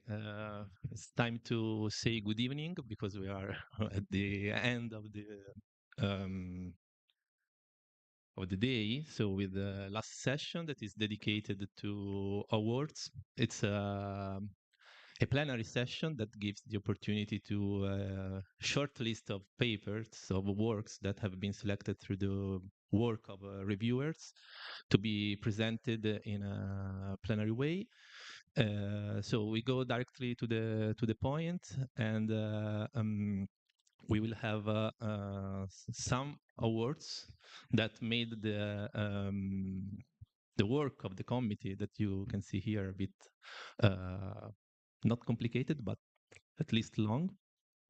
it's time to say good evening because we are at the end um, of the day. So with the last session that is dedicated to awards, it's a plenary session that gives the opportunity to a short list of papers of works that have been selected through the work of reviewers to be presented in a plenary way. So we go directly to the point, and we will have some awards that made the work of the committee that you can see here a bit uh, not complicated, but at least long.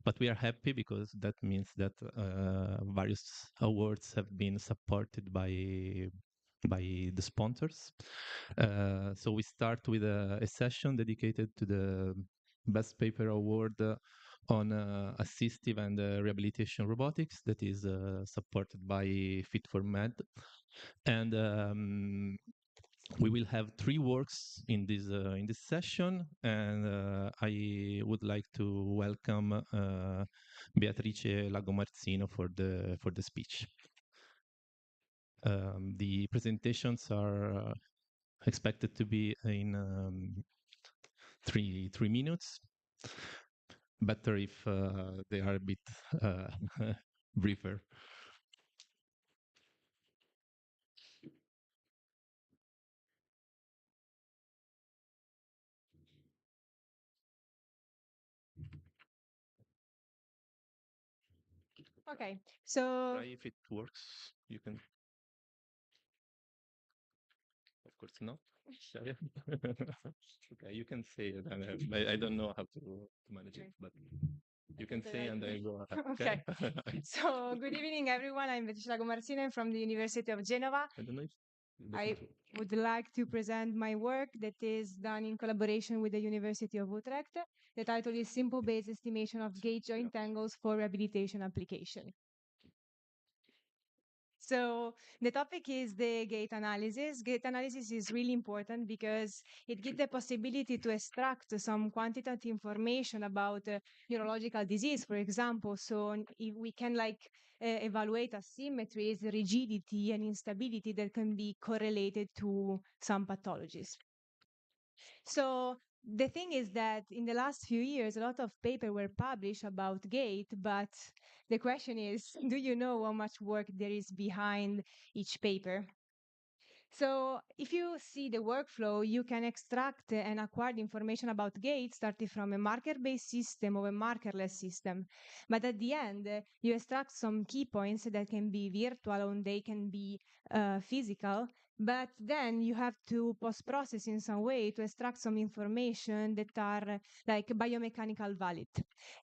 But we are happy because that means that various awards have been supported by the sponsors. So we start with a session dedicated to the Best Paper Award on assistive and rehabilitation robotics that is supported by Fit for Med. And we will have three works in this session, and I would like to welcome Beatrice Lagomarzino for the speech. The presentations are expected to be in 3 minutes. Better if they are a bit uh, briefer. Okay, so Try if it works. You can, of course, not. Sorry. Okay, you can say it. And I don't know how to manage it, okay, but I you can can say say and I like go ahead. Okay. okay. So good evening, everyone. I'm Beatrice Lagomarzino. I'm from the University of Genova. I don't know if I would like to present my work that is done in collaboration with the University of Utrecht. The title is Simple Base Estimation of Gauge Joint Angles for Rehabilitation Application. So the topic is the gait analysis. Gait analysis is really important because it gives the possibility to extract some quantitative information about neurological disease, for example. So if we can evaluate asymmetries, rigidity, and instability that can be correlated to some pathologies. So the thing is that in the last few years, a lot of papers were published about gait, but the question is, do you know how much work there is behind each paper? So if you see the workflow, you can extract and acquire the information about gait starting from a marker-based system or a markerless system. But at the end, you extract some key points that can be virtual or they can be physical. But then you have to post-process in some way to extract some information that are like biomechanical valid.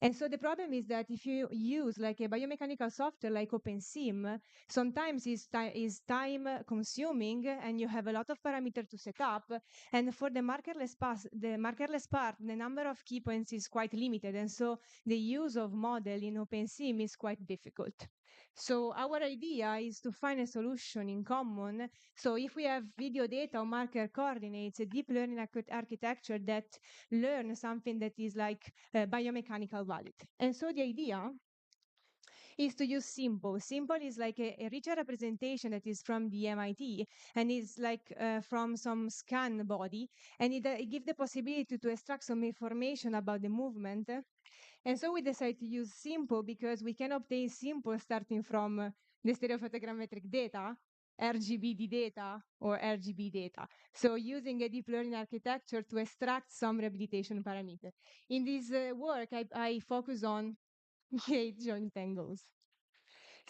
And so the problem is that if you use like a biomechanical software like OpenSim, sometimes is time consuming and you have a lot of parameters to set up. And for the markerless part, the number of key points is quite limited. And so the use of model in OpenSim is quite difficult. So our idea is to find a solution in common. So if we have video data or marker coordinates, a deep learning architecture that learns something that is like biomechanical valid. And so the idea is to use simple. Simple is like a richer representation that is from the MIT and is like from some scan body, and it gives the possibility to extract some information about the movement. And so we decided to use simple because we can obtain simple starting from the stereophotogrammetric data, RGBD data or RGB data. So using a deep learning architecture to extract some rehabilitation parameter. In this work, I focus on gauge joint angles.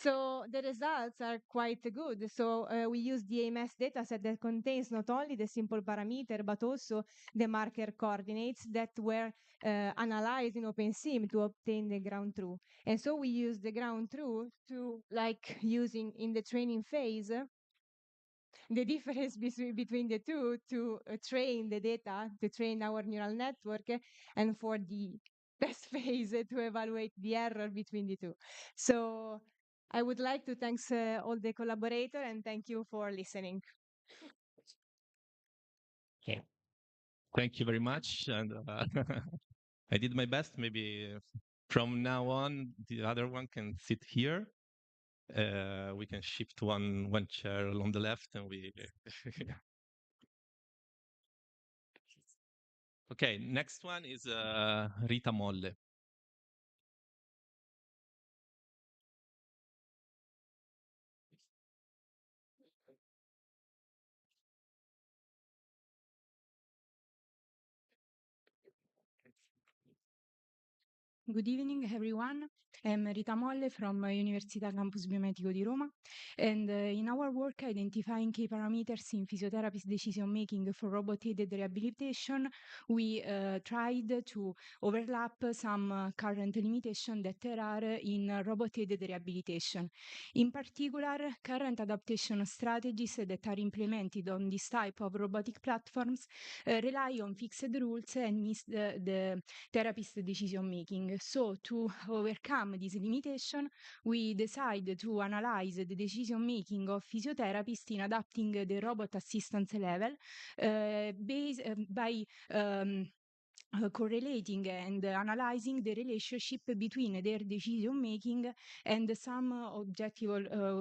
So the results are quite good. So we use the AMS dataset that contains not only the simple parameter, but also the marker coordinates that were analyzed in OpenSim to obtain the ground truth. And so we use the ground truth to like using in the training phase the difference between the two to train the data, to train our neural network, and for the test phase to evaluate the error between the two. So I would like to thank all the collaborators and thank you for listening. Yeah. Thank you very much. And I did my best. Maybe from now on, the other one can sit here. We can shift one chair on the left, and we. Okay. Next one is Rita Molle. Good evening, everyone. I'm Rita Molle from Università Campus Biomedico di Roma, and in our work identifying key parameters in physiotherapist decision-making for robot-aided rehabilitation, we tried to overlap some current limitations that there are in robot-aided rehabilitation. In particular, current adaptation strategies that are implemented on this type of robotic platforms rely on fixed rules and miss the therapist decision making. So to overcome this limitation, we decided to analyze the decision making of physiotherapists in adapting the robot assistance level based by correlating and analyzing the relationship between their decision making and some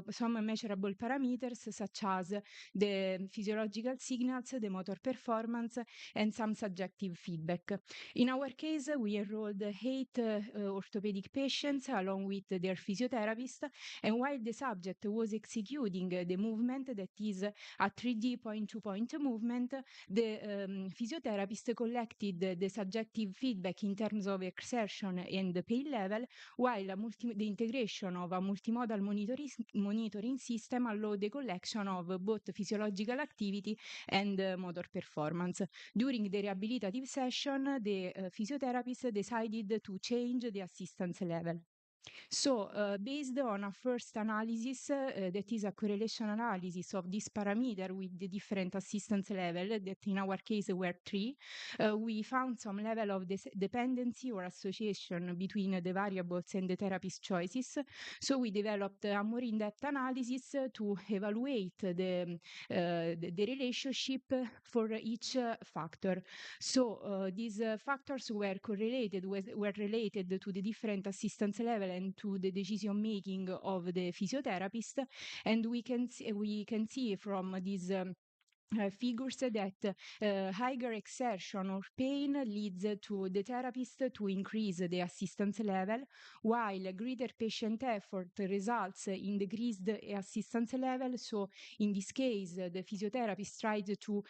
some measurable parameters such as the physiological signals, the motor performance, and some subjective feedback. In our case, we enrolled 8 orthopedic patients along with their physiotherapist, and while the subject was executing the movement, that is a 3D point-to-point movement, the physiotherapist collected the subjective feedback in terms of exertion and the pain level, while the integration of a multimodal monitoring system allowed the collection of both physiological activity and motor performance. During the rehabilitative session, the physiotherapist decided to change the assistance level. So, based on a first analysis, that is a correlation analysis of this parameter with the different assistance level, that in our case were 3, we found some level of dependency or association between the variables and the therapist choices. So we developed a more in-depth analysis to evaluate the relationship for each factor. So these factors were were related to the different assistance level and to the decision making of the physiotherapist, and we can see from these figures that higher exertion or pain leads to the therapist to increase the assistance level, while greater patient effort results in decreased assistance level. So in this case, the physiotherapist tried to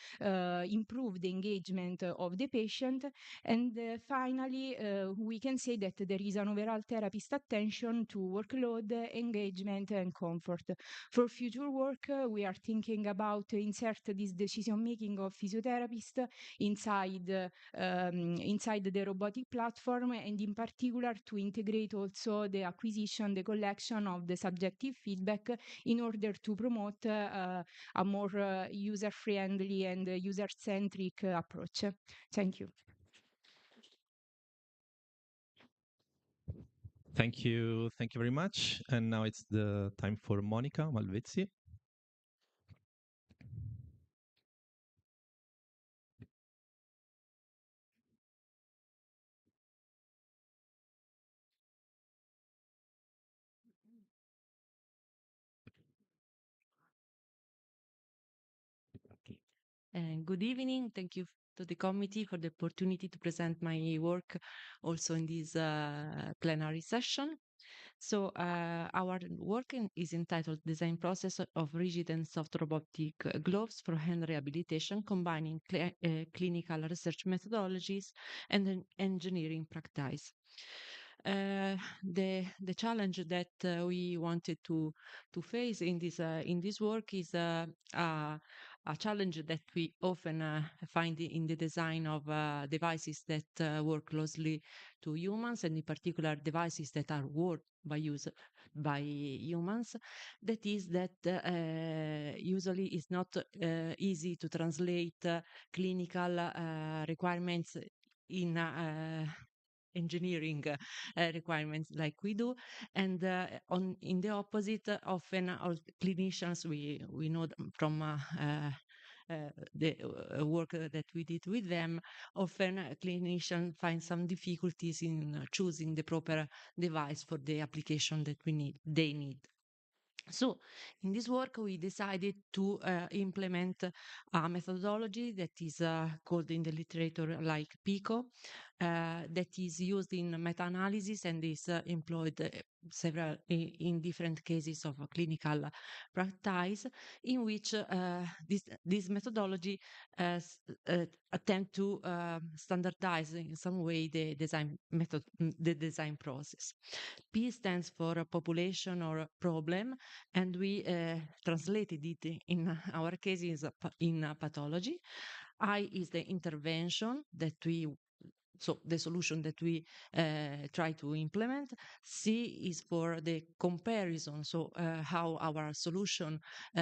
improve the engagement of the patient. And finally, we can say that there is an overall therapist attention to workload, engagement, and comfort. For future work, we are thinking about insert this decision making of physiotherapist inside the robotic platform, and in particular to integrate also the acquisition, the collection of the subjective feedback in order to promote a more user friendly and user centric approach. Thank you. Thank you. Thank you very much. And now it's the time for Monica Malvezzi. Good evening. Thank you to the committee for the opportunity to present my work also in this plenary session. So our work is entitled Design Process of Rigid and Soft Robotic Gloves for Hand Rehabilitation, combining clinical research methodologies and engineering practice. The challenge that we wanted to face in this work is a challenge that we often find in the design of devices that work closely to humans, and in particular devices that are worked by humans. That is that usually it's not easy to translate clinical requirements in engineering requirements like we do, and in the opposite, often all clinicians we know from the work that we did with them, often clinicians find some difficulties in choosing the proper device for the application that they need. So in this work, we decided to implement a methodology that is called in the literature like PICO, that is used in meta-analysis and is employed several in different cases of clinical practice, in which this methodology attempt to standardize in some way the design method, the design process. P stands for population or problem, and we translated it in our case in pathology. I is the intervention that we so the solution that we try to implement. C is for the comparison, so how our solution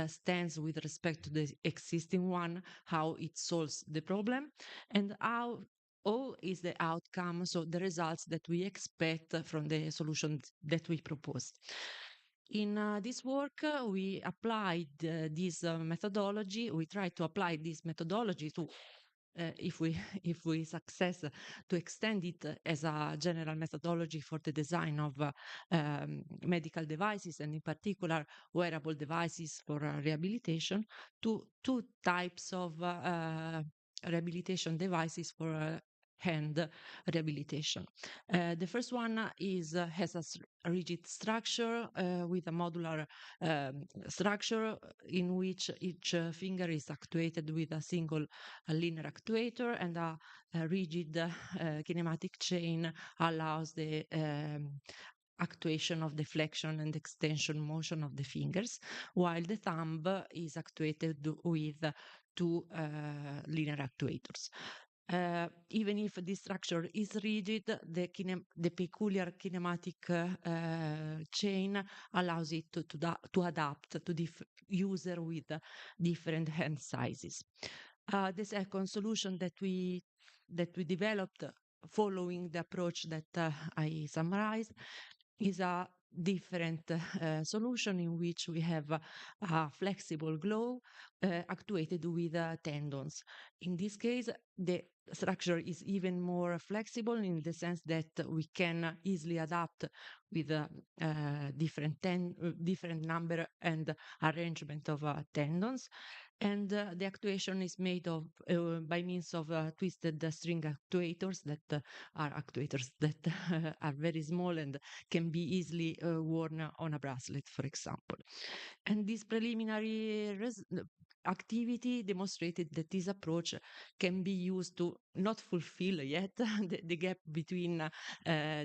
stands with respect to the existing one, how it solves the problem, and how O is the outcome, so the results that we expect from the solution that we proposed. In this work, we applied this methodology. We tried to apply this methodology to if we if we success to extend it as a general methodology for the design of medical devices, and in particular wearable devices for rehabilitation, to two types of rehabilitation devices for hand rehabilitation. The first one has a rigid structure with a modular structure in which each finger is actuated with a single linear actuator, and a rigid kinematic chain allows the actuation of the flexion and extension motion of the fingers, while the thumb is actuated with two linear actuators. Even if this structure is rigid, the peculiar kinematic chain allows it to adapt to user with different hand sizes. The second solution that we developed following the approach that I summarized is a different solution in which we have a flexible glove actuated with tendons. In this case, the structure is even more flexible in the sense that we can easily adapt with different number and arrangement of tendons, and the actuation is made of by means of twisted string actuators that are actuators that are very small and can be easily worn on a bracelet, for example. And this preliminary activity demonstrated that this approach can be used to not fulfill yet the gap between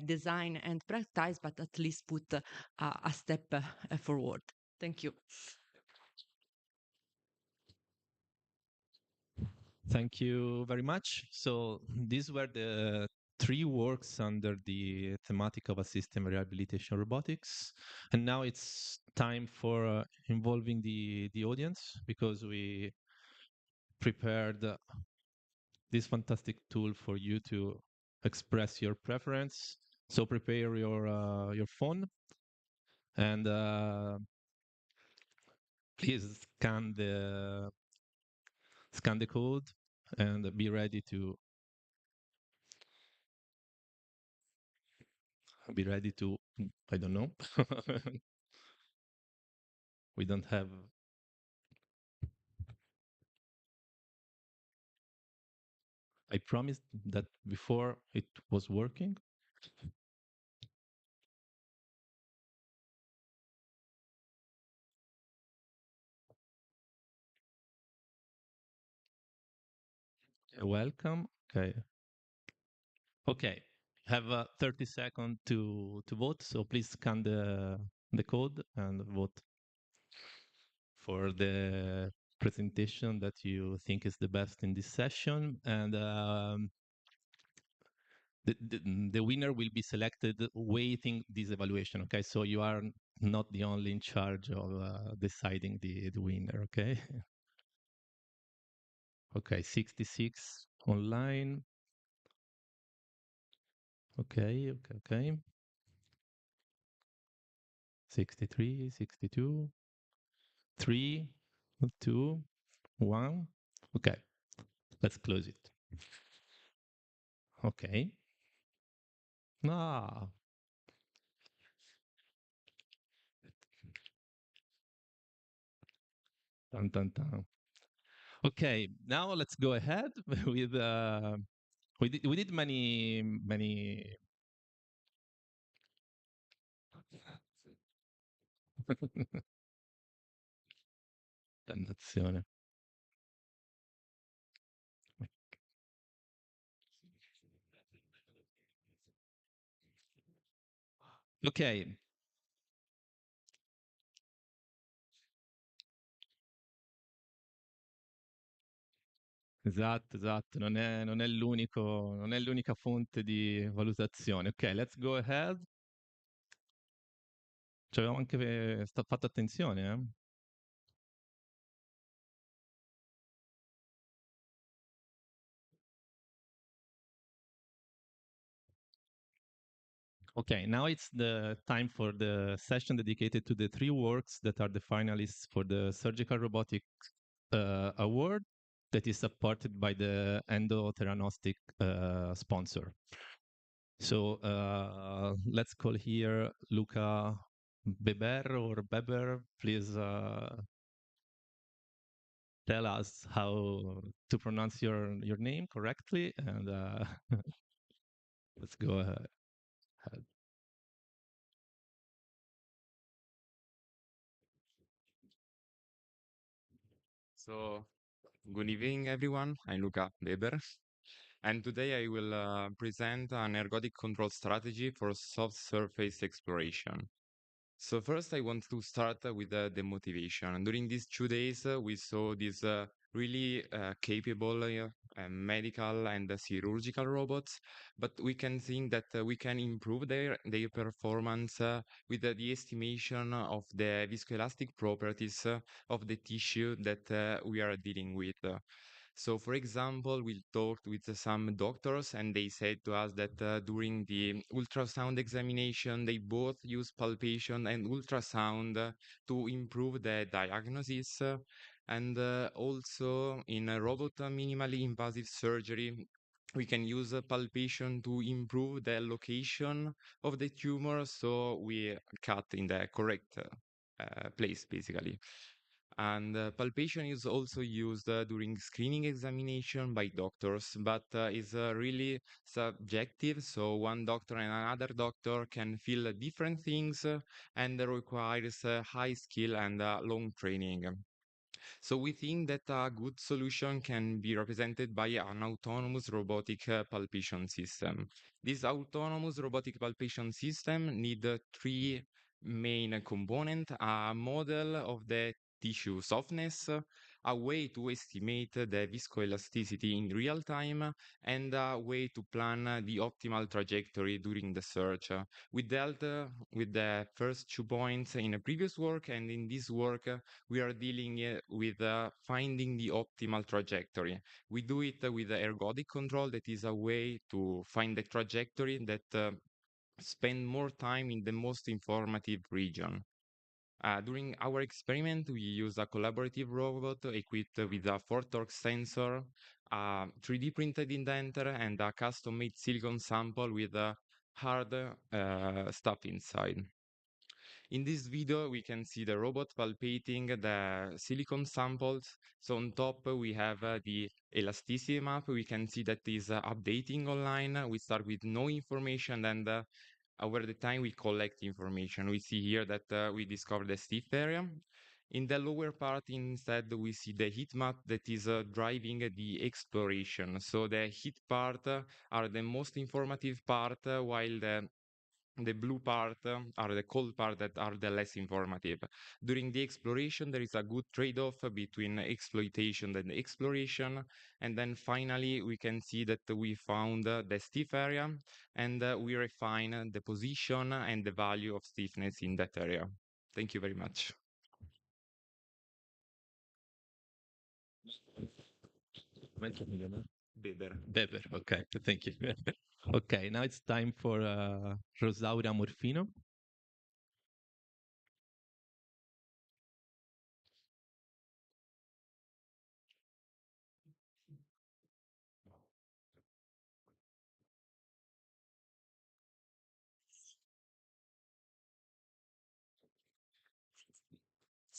design and practice, but at least put a step forward. Thank you. Thank you very much. So these were the three works under the thematic of assistive rehabilitation robotics. And now it's time for involving the audience, because we prepared this fantastic tool for you to express your preference. So prepare your phone, and please scan the code and be ready to I don't know. We don't have. I promised that before it was working. Welcome. Okay. Okay. Have 30 seconds to vote. So please scan the code and vote for the presentation that you think is the best in this session. And the winner will be selected waiting this evaluation. Okay. So you are not the only in charge of deciding the winner. Okay. Okay. 66 online. Okay. Okay. Okay. 63, 62, 3, 2, 1. Okay, let's close it. Okay. Ah. Dun, dun, dun. Okay, now let's go ahead with we did many dannazione. Ok, esatto, non è non è l'unica fonte di valutazione. Ok, let's go ahead. Ci avevamo anche fatto attenzione, eh? Okay, now it's the time for the session dedicated to the three works that are the finalists for the Surgical Robotics Award that is supported by the Endo-Theranostic sponsor. So let's call here Luca Beber. Please tell us how to pronounce your name correctly, and let's go ahead. So, good evening, everyone. I'm Luca Weber, and today I will present an ergodic control strategy for soft surface exploration. So first, I want to start with the motivation. During these 2 days, we saw these really capable medical and chirurgical robots, but we can think that we can improve their performance with the estimation of the viscoelastic properties of the tissue that we are dealing with. So, for example, we talked with some doctors, and they said to us that during the ultrasound examination, they both use palpation and ultrasound to improve the diagnosis. And also in a robot minimally invasive surgery, we can use palpation to improve the location of the tumor, so we cut in the correct place, basically. And palpation is also used during screening examination by doctors, but is really subjective. So one doctor and another doctor can feel different things and requires high skill and long training. So we think that a good solution can be represented by an autonomous robotic palpation system. This autonomous robotic palpation system need three main components: a model of the tissue softness, a way to estimate the viscoelasticity in real time, and a way to plan the optimal trajectory during the search. We dealt with the first 2 points in a previous work, and in this work, we are dealing with finding the optimal trajectory. We do it with the ergodic control, that is a way to find the trajectory that spend more time in the most informative region. During our experiment, we use a collaborative robot equipped with a 4-torque sensor, a 3D printed indenter, and a custom-made silicon sample with hard stuff inside. In this video, we can see the robot palpating the silicon samples. So on top, we have the elasticity map. We can see that is updating online. We start with no information, and over the time we collect information. We see here that we discovered the stiff area. In the lower part, instead, we see the heat map that is driving the exploration. So the heat part are the most informative part, while the blue part are the cold part that are the less informative. During the exploration, there is a good trade-off between exploitation and exploration. And then finally, we can see that we found the stiff area, and we refine the position and the value of stiffness in that area. Thank you very much. Beber, okay, thank you. Okay, now it's time for Rosaura Morfino.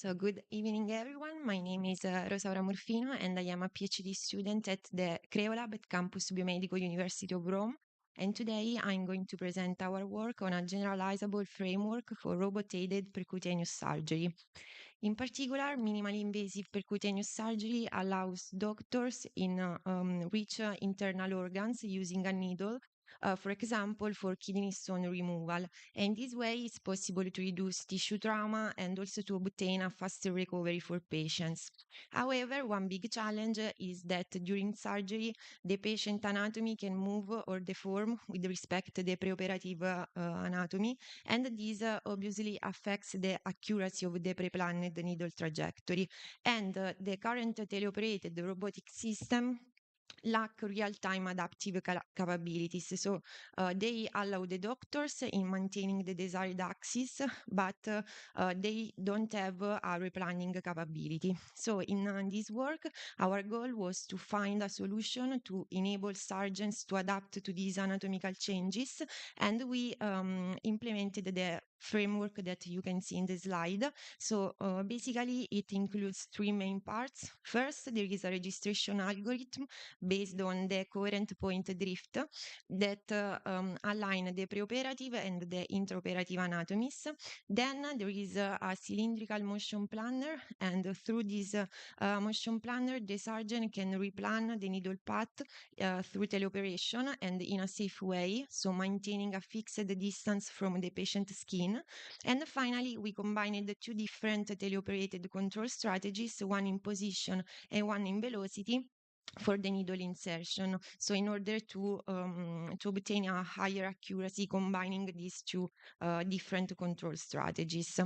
So, good evening, everyone. My name is Rosaura Morfino, and I am a PhD student at the Creolab at Campus Biomedico University of Rome. And today I'm going to present our work on a generalizable framework for robot-aided percutaneous surgery. In particular, minimally invasive percutaneous surgery allows doctors in reach internal organs using a needle, for example, for kidney stone removal. And this way, it's possible to reduce tissue trauma and also to obtain a faster recovery for patients. However, one big challenge is that during surgery, the patient anatomy can move or deform with respect to the preoperative anatomy, and this obviously affects the accuracy of the pre-planned needle trajectory. And the current teleoperated robotic system lack real-time adaptive capabilities. So they allow the doctors in maintaining the desired axis, but they don't have a replanning capability. So in this work, our goal was to find a solution to enable surgeons to adapt to these anatomical changes, and we implemented the framework that you can see in the slide. So basically, it includes three main parts. First, there is a registration algorithm based on the coherent point drift that align the preoperative and the intraoperative anatomies. Then there is a cylindrical motion planner, and through this motion planner, the surgeon can replan the needle path through teleoperation and in a safe way, so maintaining a fixed distance from the patient's skin. And finally, we combined the two different teleoperated control strategies, one in position and one in velocity, for the needle insertion. So in order to obtain a higher accuracy, combining these two different control strategies.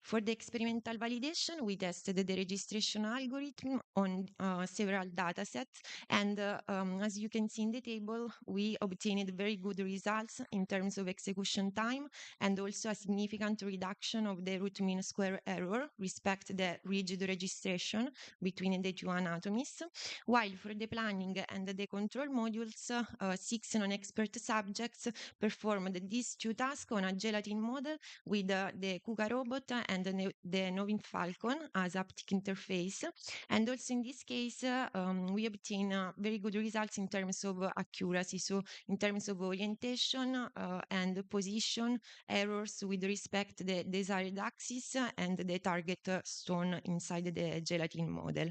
For the experimental validation, we tested the registration algorithm on several data sets. And as you can see in the table, we obtained very good results in terms of execution time and also a significant reduction of the root mean square error respect the rigid registration between the two anatomies. While for the planning and the control modules, 6 non-expert subjects performed these two tasks on a gelatin model with the KUKA robot and the Novin Falcon as haptic interface. And also in this case, we obtain very good results in terms of accuracy. So in terms of orientation and position, errors with respect to the desired axis and the target stone inside the gelatin model.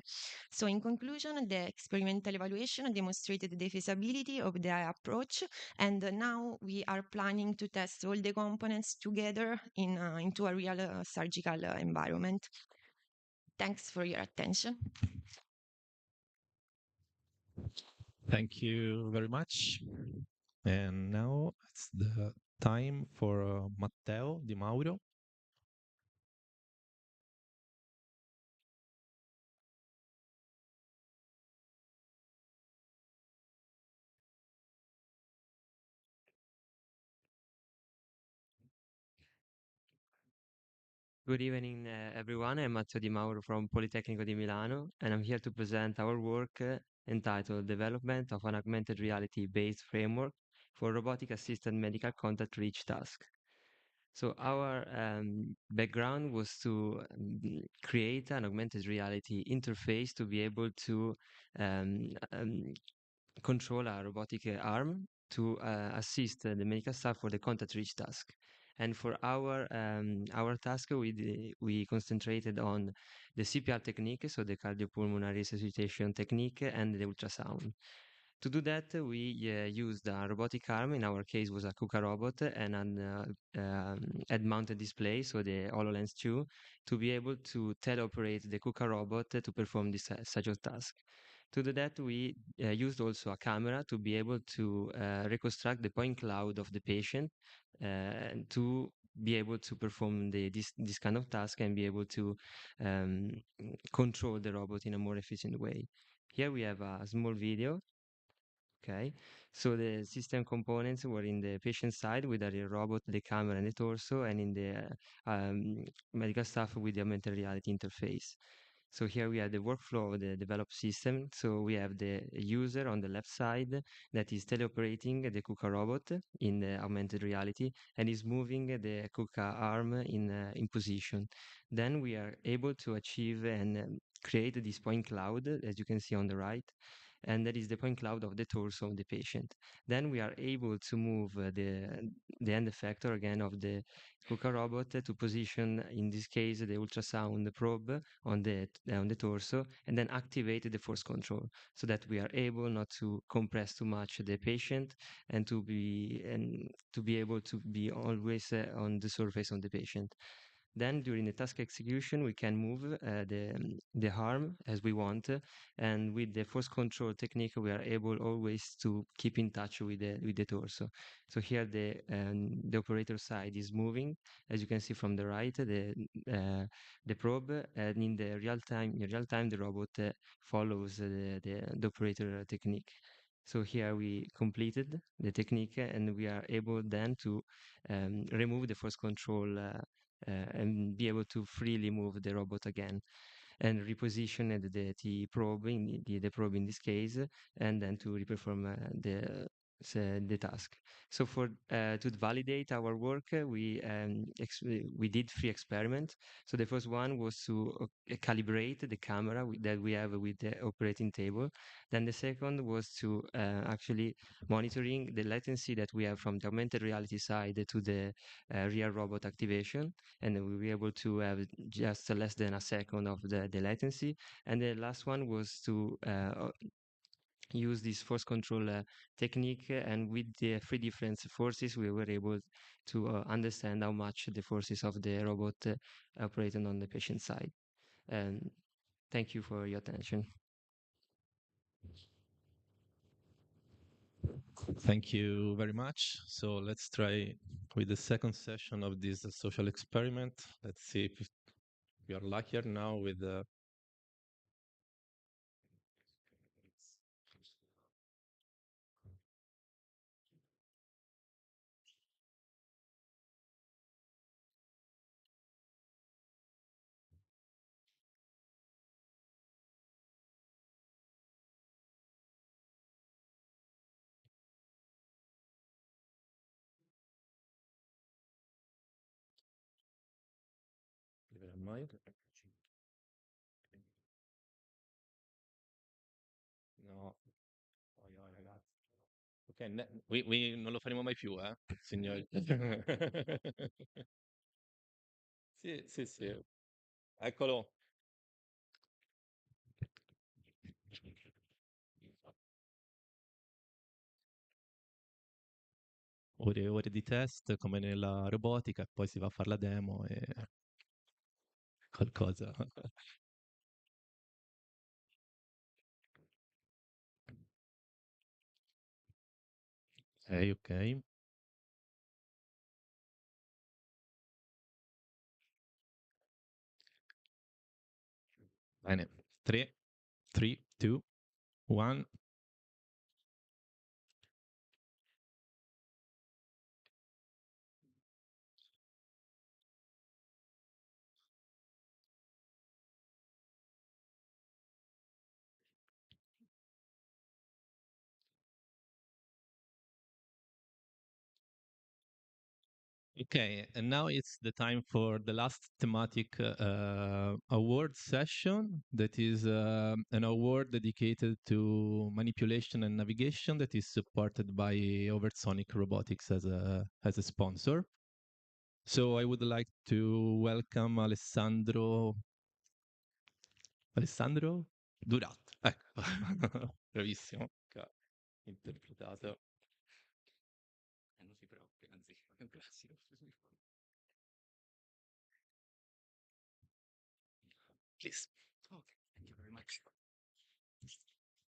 So in conclusion, the experimental evaluation demonstrated the feasibility of the approach, and now we are planning to test all the components together into a real surgical environment. Thanks for your attention. Thank you very much. And now it's the time for Matteo Di Mauro. Good evening, everyone. I'm Matteo Di Mauro from Politecnico di Milano, and I'm here to present our work entitled Development of an Augmented Reality-Based Framework for Robotic-Assisted Medical Contact Reach Task. So our background was to create an augmented reality interface to be able to control a robotic arm to assist the medical staff for the contact reach task. And for our task, we concentrated on the CPR technique, so the cardiopulmonary resuscitation technique, and the ultrasound. To do that, we used a robotic arm. In our case, was a KUKA robot and an head-mounted display, so the HoloLens 2, to be able to teleoperate the KUKA robot to perform this such a task. To do that, we used also a camera to be able to reconstruct the point cloud of the patient to be able to perform this kind of task and be able to control the robot in a more efficient way. Here we have a small video. Okay, so the system components were in the patient side with the robot, the camera, and the torso, and in the medical staff with the augmented reality interface. So here we have the workflow of the developed system. So we have the user on the left side that is teleoperating the KUKA robot in the augmented reality and is moving the KUKA arm in position. Then we are able to achieve and create this point cloud, as you can see on the right, and that is the point cloud of the torso of the patient. Then we are able to move the end effector again of the KUKA robot to position, in this case, the ultrasound probe on the torso, and then activate the force control so that we are able not to compress too much the patient and to be able to be always on the surface of the patient. Then during the task execution, we can move the arm as we want, and with the force control technique, we are able always to keep in touch with the torso. So here the operator side is moving, as you can see from the right, the probe, and in real time, the robot follows the operator technique. So here we completed the technique, and we are able then to remove the force control and be able to freely move the robot again and reposition the probe the probe in this case, and then to reperform the task. So for to validate our work, we did 3 experiments. So the first one was to calibrate the camera that we have with the operating table. Then the second was to actually monitoring the latency that we have from the augmented reality side to the real robot activation, and we were able to have just less than a second of the latency. And the last one was to use this force control technique, and with the 3 different forces, we were able to understand how much the forces of the robot operating on the patient side. And thank you for your attention. Thank you very much. So let's try with the second session of this social experiment. Let's see if we are luckier now with the No, ragazzi. Ok, non lo faremo mai più, signori. Sì, sì, sì. Eccolo. Ore e ore di test come nella robotica, poi si va a fare la demo e qualcosa. Ok, ok. Bene. 3, 3, 2, 1. Okay, and now it's the time for the last thematic award session. That is an award dedicated to manipulation and navigation that is supported by Oversonic Robotics as a sponsor. So I would like to welcome Alessandro Durat. Ecco. Bravissimo. Interpretato. Non si preoccupi, anzi, grazie. Please. Okay, thank you very much.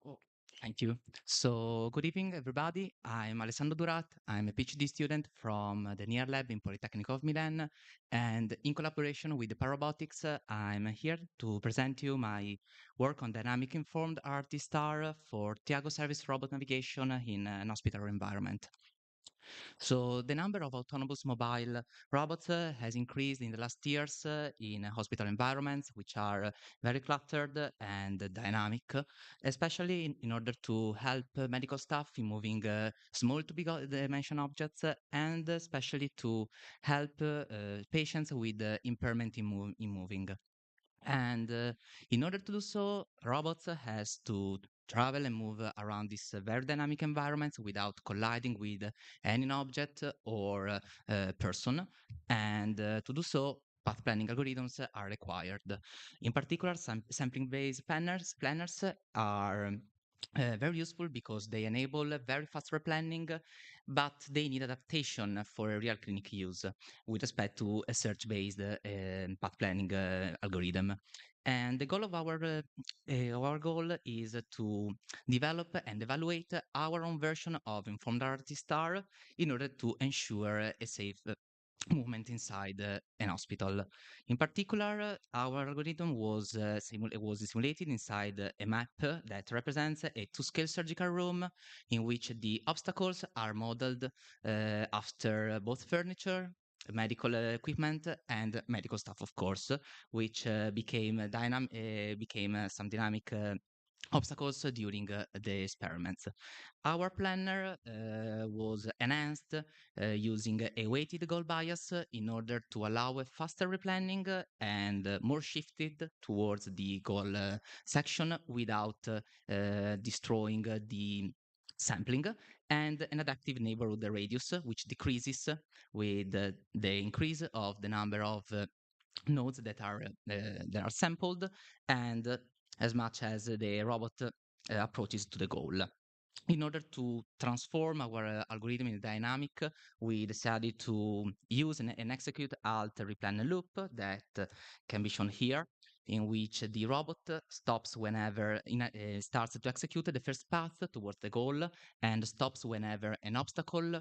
Oh, thank you. So, good evening, everybody. I'm Alessandro Durat. I'm a PhD student from the NEAR Lab in Polytechnic of Milan. And in collaboration with the Pararobotics, I'm here to present you my work on dynamic informed RT star for Tiago service robot navigation in an hospital environment. So the number of autonomous mobile robots has increased in the last years in hospital environments, which are very cluttered and dynamic, especially in order to help medical staff in moving small to big dimension objects, and especially to help patients with impairment in moving. And in order to do so, robots has to travel and move around these very dynamic environments without colliding with any object or person. And to do so, path planning algorithms are required. In particular, sampling-based planners are very useful because they enable very fast replanning, but they need adaptation for real clinic use with respect to a search-based path planning algorithm. And the goal of our goal is to develop and evaluate our own version of informed artist star in order to ensure a safe movement inside an hospital. In particular, our algorithm was simulated inside a map that represents a two-scale surgical room in which the obstacles are modeled after both furniture, medical equipment, and medical staff, of course, which became some dynamic obstacles during the experiments. Our planner was enhanced using a weighted goal bias in order to allow a faster replanning and more shifted towards the goal section without destroying the sampling, and an adaptive neighborhood radius, which decreases with the increase of the number of nodes that are sampled, and as much as the robot approaches to the goal. In order to transform our algorithm in dynamic, we decided to use and execute alt replan loop that can be shown here, in which the robot stops whenever starts to execute the first path towards the goal, and stops whenever an obstacle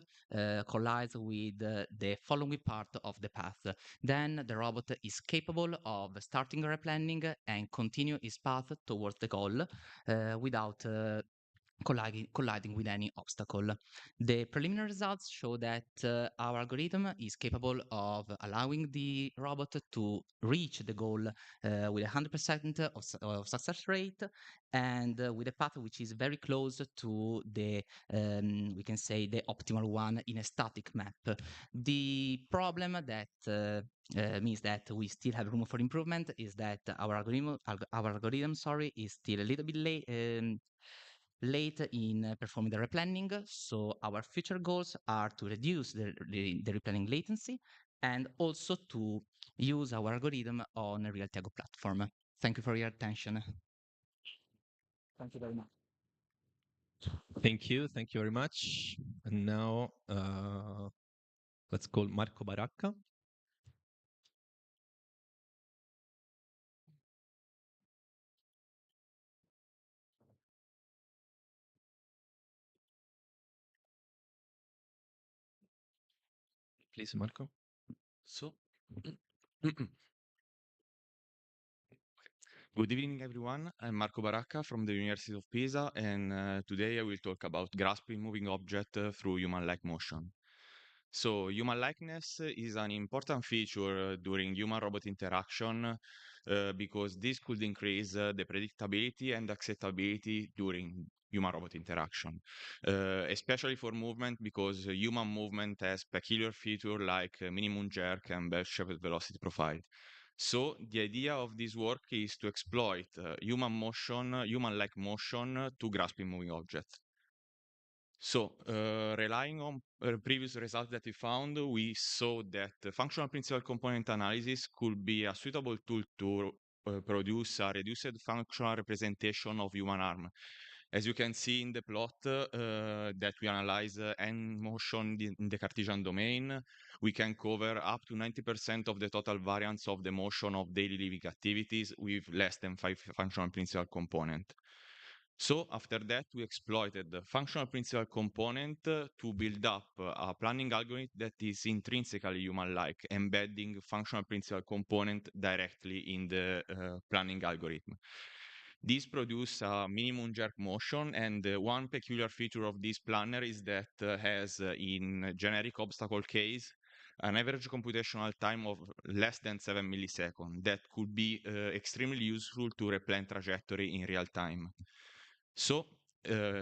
collides with the following part of the path. Then the robot is capable of starting replanning and continue its path towards the goal without colliding with any obstacle. The preliminary results show that our algorithm is capable of allowing the robot to reach the goal with 100% of success rate, and with a path which is very close to the, we can say, the optimal one in a static map. The problem that means that we still have room for improvement is that our algorithm, sorry, is still a little bit late in performing the replanning. So our future goals are to reduce the replanning latency, and also to use our algorithm on a real Tiago platform. Thank you for your attention. Thank you very much. Thank you very much. And now let's call Marco Baracca. Please, Marco. So, good evening, everyone. I'm Marco Baracca from the University of Pisa, and today I will talk about grasping moving object through human-like motion. So, human likeness is an important feature during human-robot interaction because this could increase the predictability and acceptability during human-robot interaction, especially for movement, because human movement has peculiar features like minimum jerk and bell-shaped velocity profile. So the idea of this work is to exploit human-like motion to grasping moving objects. So, relying on previous results that we found, we saw that functional principal component analysis could be a suitable tool to produce a reduced functional representation of human arm. As you can see in the plot that we analyze n motion in the Cartesian domain, we can cover up to 90% of the total variance of the motion of daily living activities with less than 5 functional principal component. So after that, we exploited the functional principal component to build up a planning algorithm that is intrinsically human-like, embedding functional principal component directly in the planning algorithm. These produce a minimum jerk motion, and one peculiar feature of this planner is that has, in generic obstacle case, an average computational time of less than 7 milliseconds that could be extremely useful to replan trajectory in real time. So,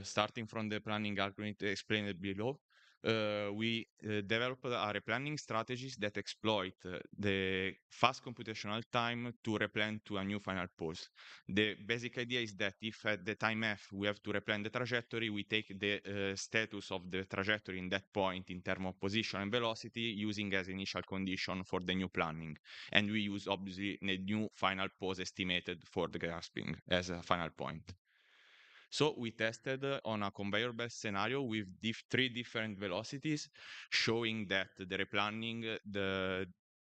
starting from the planning algorithm explained below, we developed a replanning strategies that exploit the fast computational time to replan to a new final pose. The basic idea is that if at the time f we have to replan the trajectory, we take the status of the trajectory in that point in terms of position and velocity using as initial condition for the new planning. And we use obviously the new final pose estimated for the grasping as a final point. So we tested on a conveyor belt scenario with three different velocities, showing that the replanning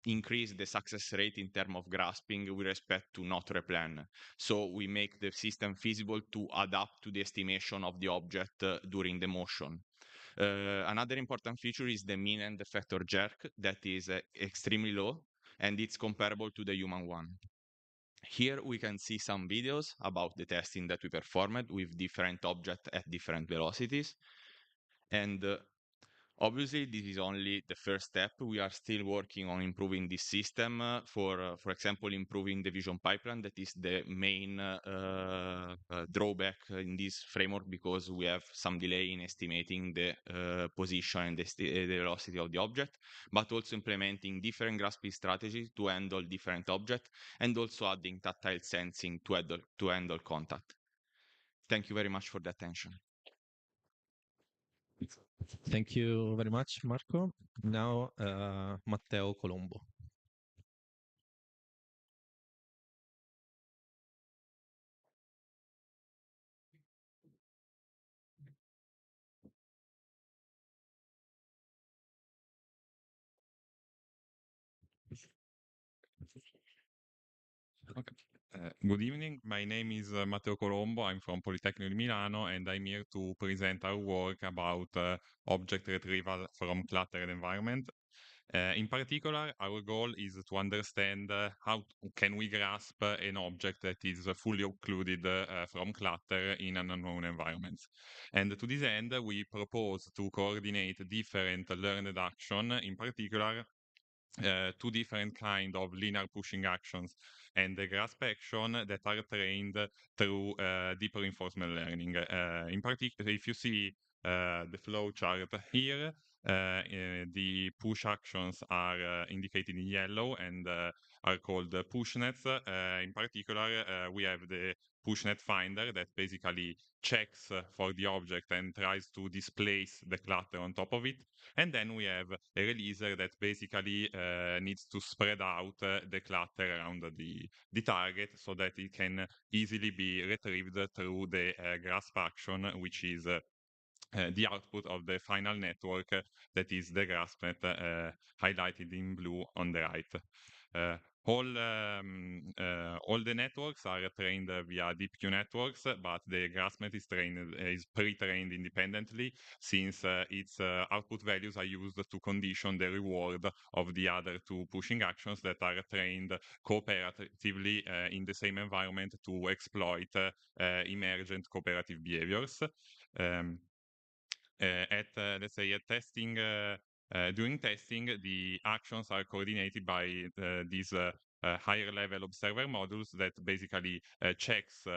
increase the success rate in terms of grasping with respect to not replan. So we make the system feasible to adapt to the estimation of the object during the motion. Another important feature is the mean end effector jerk that is extremely low, and it's comparable to the human one. Here we can see some videos about the testing that we performed with different objects at different velocities. And obviously, this is only the first step. We are still working on improving this system for example, improving the vision pipeline. That is the main drawback in this framework because we have some delay in estimating the position and the velocity of the object, but also implementing different grasping strategies to handle different objects and also adding tactile sensing to handle contact. Thank you very much for the attention. Thank you very much, Marco. Now, Matteo Colombo. Okay. Good evening. My name is Matteo Colombo. I'm from Politecnico di Milano, and I'm here to present our work about object retrieval from cluttered environment. In particular, our goal is to understand how can we grasp an object that is fully occluded from clutter in an unknown environment. And to this end, we propose to coordinate different learned action, in particular, two different kind of linear pushing actions and the grasp action that are trained through deep reinforcement learning. In particular, if you see the flow chart here, the push actions are indicated in yellow and are called pushnets. In particular, we have the pushnet finder that basically checks for the object and tries to displace the clutter on top of it. And then we have a releaser that basically needs to spread out the clutter around the target so that it can easily be retrieved through the grasp action, which is the output of the final network that is the GraspNet highlighted in blue on the right. All the networks are trained via DeepQ networks, but the GraspNet is pre-trained independently since its output values are used to condition the reward of the other two pushing actions that are trained cooperatively in the same environment to exploit emergent cooperative behaviors. Let's say, during testing, the actions are coordinated by these higher level observer modules that basically checks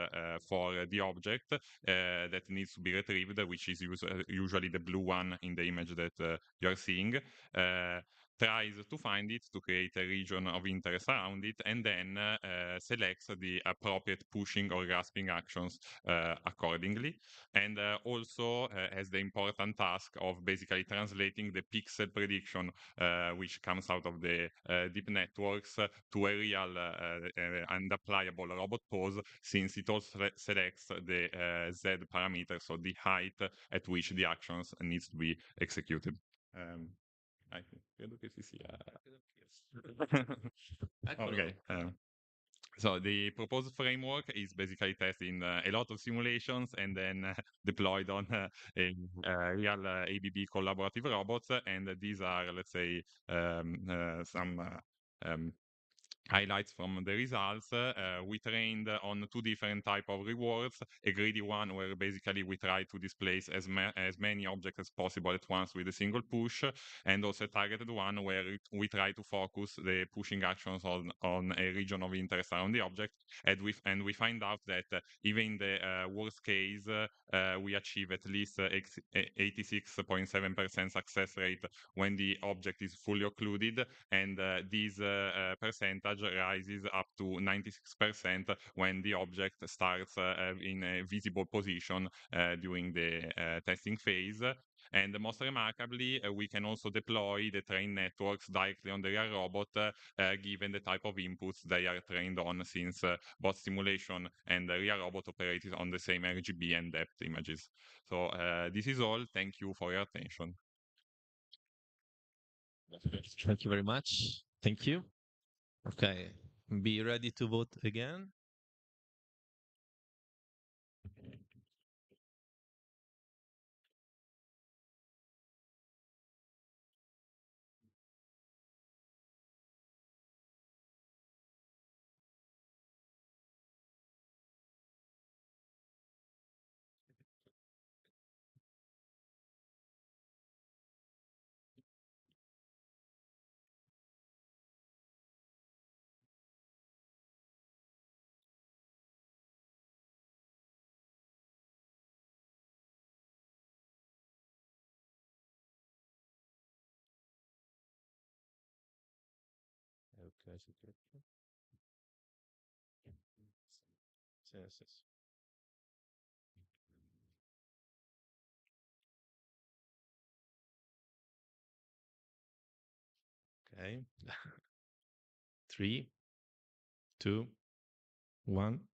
for the object that needs to be retrieved, which is usually the blue one in the image that you are seeing. Tries to find it, to create a region of interest around it, and then selects the appropriate pushing or grasping actions accordingly. And also has the important task of basically translating the pixel prediction which comes out of the deep networks to a real and applicable robot pose, since it also selects the Z parameter, so the height at which the actions needs to be executed. Credo che si sia. Okay. So the proposed framework is basically testing a lot of simulations and then deployed on real ABB collaborative robots. And these are, let's say, some highlights from the results. We trained on 2 different type of rewards: a greedy one, where basically we try to displace as many objects as possible at once with a single push, and also a targeted one, where we try to focus the pushing actions on a region of interest around the object. And we find out that even in the worst case, we achieve at least 86.7% success rate when the object is fully occluded, and this percentage rises up to 96% when the object starts in a visible position during the testing phase. And most remarkably, we can also deploy the trained networks directly on the real robot, given the type of inputs they are trained on, since both simulation and the real robot operated on the same RGB and depth images. So this is all. Thank you for your attention. Thank you very much. Thank you. Okay, be ready to vote again. Okay, sì, sì, sì. Okay. 3, 2, 1.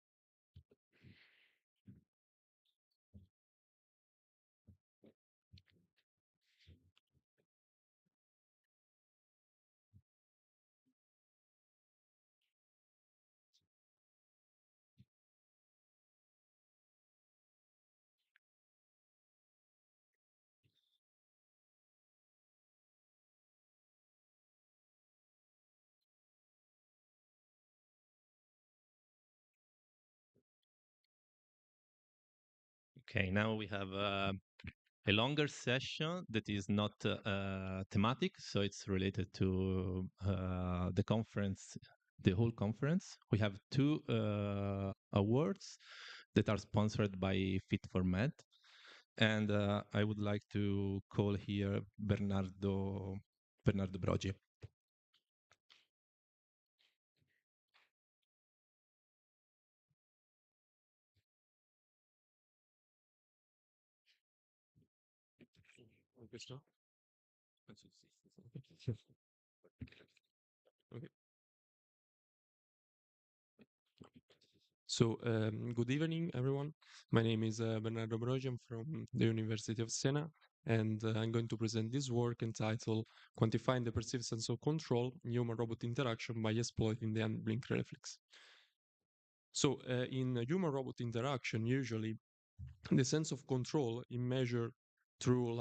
Okay, now we have a longer session that is not thematic, so it's related to the conference, the whole conference. We have 2 awards that are sponsored by Fit for Med, and I would like to call here Bernardo Brogi. Okay. So, good evening, everyone. My name is Bernardo Brogi. I'm from the University of Siena, and I'm going to present this work entitled Quantifying the Perceived Sense of Control in Human-Robot Interaction by Exploiting the Hand-Blink Reflex. So, in human-robot interaction, usually the sense of control is measured through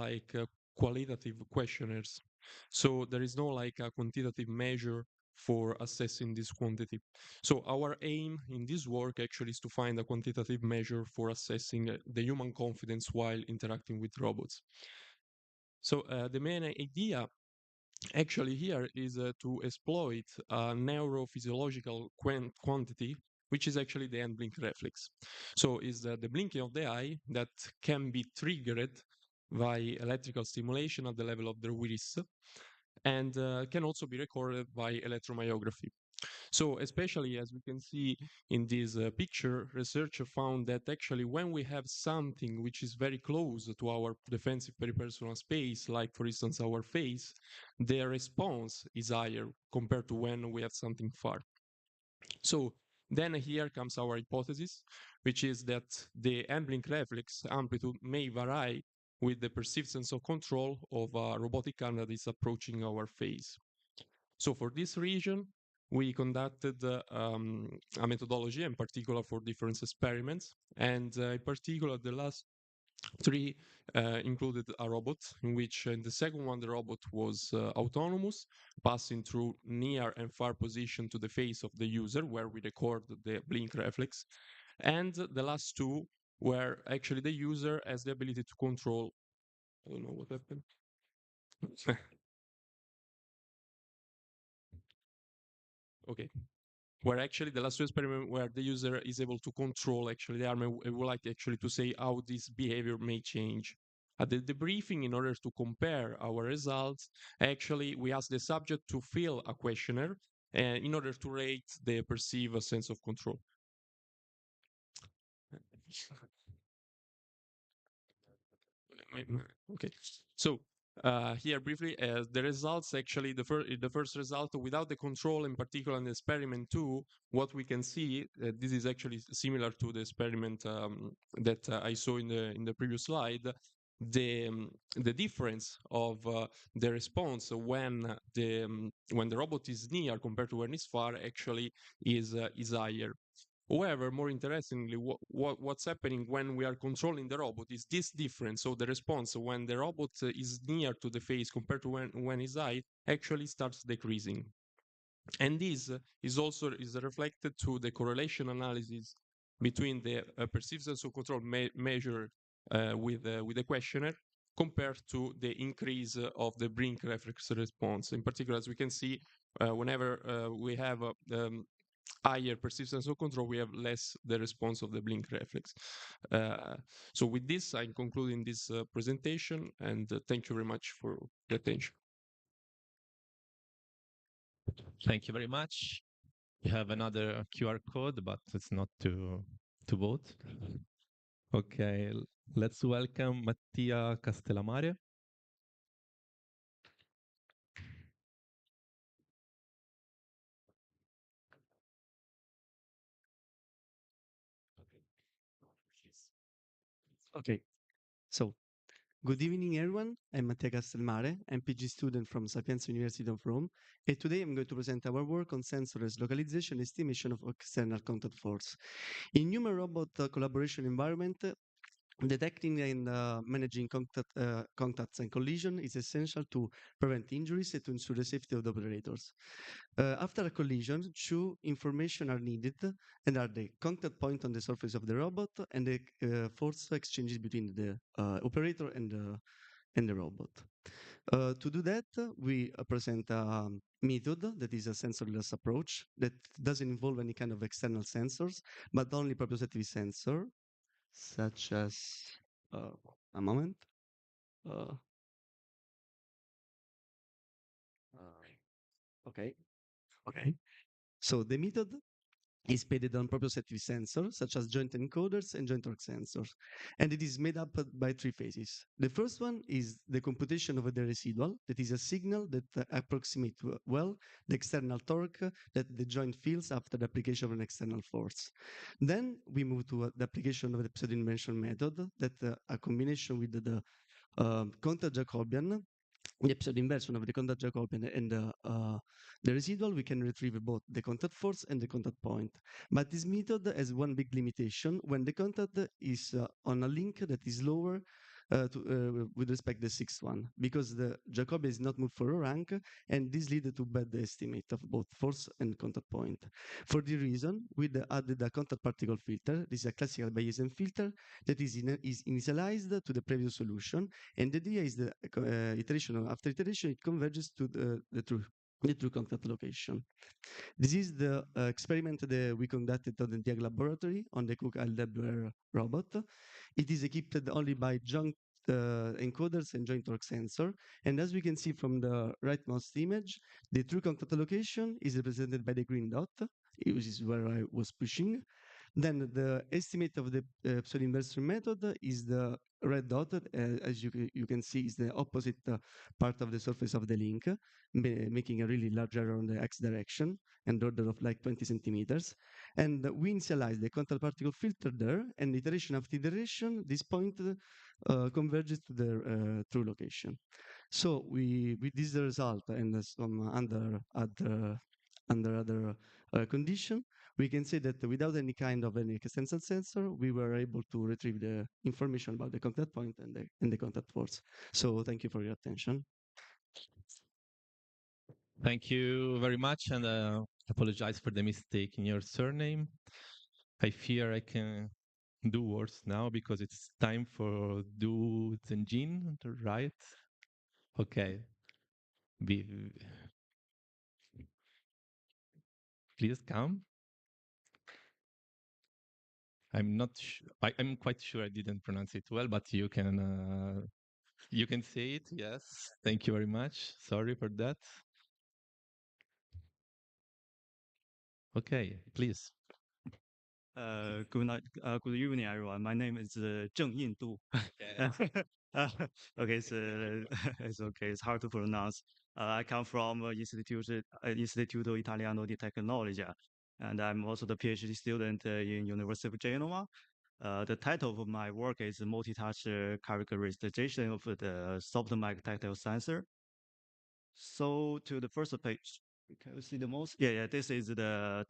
qualitative questionnaires. So there is no like a quantitative measure for assessing this quantity. So our aim in this work actually is to find a quantitative measure for assessing the human confidence while interacting with robots. So the main idea actually here is to exploit a neurophysiological quantity, which is actually the hand blink reflex. So is the blinking of the eye that can be triggered by electrical stimulation at the level of the iris, and can also be recorded by electromyography. So especially as we can see in this picture, researchers found that actually when we have something which is very close to our defensive peripersonal space, like for instance our face, the response is higher compared to when we have something far. So then here comes our hypothesis, which is that the hand blink reflex amplitude may vary with the perceived sense of control of a robotic arm that is approaching our face. So for this region, we conducted a methodology in particular for different experiments. And in particular, the last Three included a robot, in which in the second one the robot was autonomous, passing through near and far position to the face of the user, where we record the blink reflex. And the last two where actually the user has the ability to control. I don't know what happened. Okay. Where actually the last two experiment where the user is able to control actually the arm. I would like actually to say how this behavior may change. At the debriefing, in order to compare our results, actually we ask the subject to fill a questionnaire in order to rate the perceived sense of control. Okay, so here briefly, the results actually the first result without the control, in particular in experiment 2, what we can see this is actually similar to the experiment that I saw in the previous slide. The difference of the response when the robot is near compared to when it's far actually is higher. However, more interestingly, what's happening when we are controlling the robot is this difference. So the response when the robot is near to the face compared to when it's high actually starts decreasing. And this is also reflected to the correlation analysis between the perceived sense of control measured with the questionnaire compared to the increase of the blink reflex response. In particular, as we can see, whenever we have higher persistence of control, we have less the response of the blink reflex. So with this, I'm concluding this presentation, and thank you very much for the attention. Thank you very much. You have another QR code, but it's not to vote. Okay, let's welcome Mattia Castellamare. Okay, so good evening, everyone. I'm Mattia Castelmare. I'm PG student from Sapienza University of Rome, and today I'm going to present our work on sensorless localization estimation of external contact force. In human robot collaboration environment, detecting and managing contacts and collision is essential to prevent injuries and to ensure the safety of the operators. After a collision, two information are needed, and are the contact point on the surface of the robot and the force exchanges between the operator and the robot. To do that, we present a method that is a sensorless approach that doesn't involve any kind of external sensors, but only proprioceptive sensor, such as a moment. Uh, okay. Okay. So the method is based on proprioceptive sensors, such as joint encoders and joint torque sensors. And it is made up by three phases. The first one is the computation of the residual, that is a signal that approximates well the external torque that the joint feels after the application of an external force. Then we move to the application of the episode inversion method, that a combination with the contact Jacobian, the episode inversion of the contact Jacobian and the residual, we can retrieve both the contact force and the contact point. But this method has one big limitation when the contact is on a link that is lower with respect to the sixth one, because the Jacobian is not moved for a rank, and this leads to bad estimate of both force and contact point. For this reason, we added a contact particle filter. This is a classical Bayesian filter that is initialized to the previous solution, and the idea is the iteration after iteration, it converges to the true contact location. This is the experiment that we conducted on the DIAG laboratory on the Cook LWR robot. It is equipped only by joint encoders and joint torque sensor. And as we can see from the rightmost image, the true contact location is represented by the green dot, which is where I was pushing. Then the estimate of the episode inversion method is the red dot, as you can see, is the opposite part of the surface of the link, making a really large error on the x direction and order of like 20 centimeters. And we initialize the contact particle filter there, and iteration after iteration, this point converges to the true location. So with this result and some under other condition, We can say that without any kind of any external sensor, we were able to retrieve the information about the contact point and the contact force. So thank you for your attention. Thank you very much, and apologize for the mistake in your surname. I fear I can do worse now because it's time for Du Zhenjin, right? Okay. Be, please come. I'm not. I'm quite sure I didn't pronounce it well, but you can say it. Yes. Thank you very much. Sorry for that. Okay, please. Good night. Good evening, everyone. My name is Zheng Yindu. Okay, so it's okay. It's hard to pronounce. I come from Istituto Italiano di Tecnologia, and I'm also the PhD student in University of Genoa. The title of my work is multi-touch characterization of the soft mic tactile sensor. So to the first page, can you see the most? Yeah. This is the